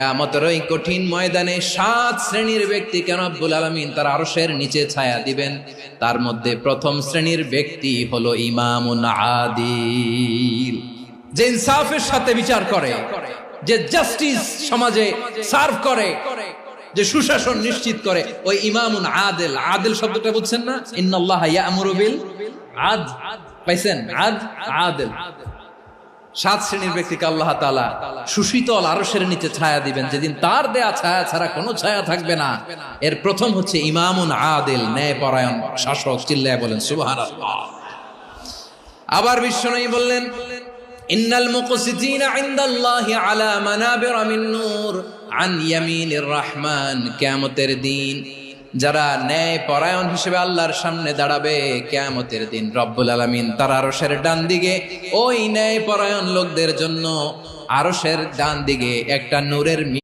কিয়ামতের ওই কঠিন ময়দানে 7 শ্রেণীর ব্যক্তিকে রব্বুল আলামিন তার আরশের নিচে ছায়া দিবেন। তার মধ্যে প্রথম শ্রেণীর ব্যক্তি হলো ইমামুন আদিল, যে ইনসাফের সাথে বিচার করে, যে জাস্টিস সমাজে সার্ভ করে, যে সুশাসন নিশ্চিত করে, ওই ইমামুন আদিল। আদিল শব্দটা বুঝছেন না? ইন্নাল্লাহা ইয়া'মুরু বিল আদল, পাইছেন? আদিল। 7 শ্রেণীর ব্যক্তিকে আল্লাহ তাআলা সুশীতল আরশের নিচে ছায়া দিবেন, যেদিন তার দেয়া ছায়া ছাড়া কোনো ছায়া থাকবে না। এর প্রথম হচ্ছে ইমামুন আদিল, ন্যায়পরায়ণ শাসক। চিল্লায় বলেন সুবহানাল্লাহ। আবার বিশ্বনবী বললেন, ইন্নাল মুকসিতিনা ইনদাল্লাহি আলা মানাবিরা মিন নূর আন ইয়ামিনির রহমান। কিয়ামতের দিন যারা ন্যায় পরায়ণ হিসেবে আল্লাহর সামনে দাঁড়াবে, কিয়ামতের দিন রব্বুল আলামিন তার আরশের ডান দিকে ওই ন্যায় পরায়ণ লোকদের জন্য আরশের ডান দিকে একটা নূরের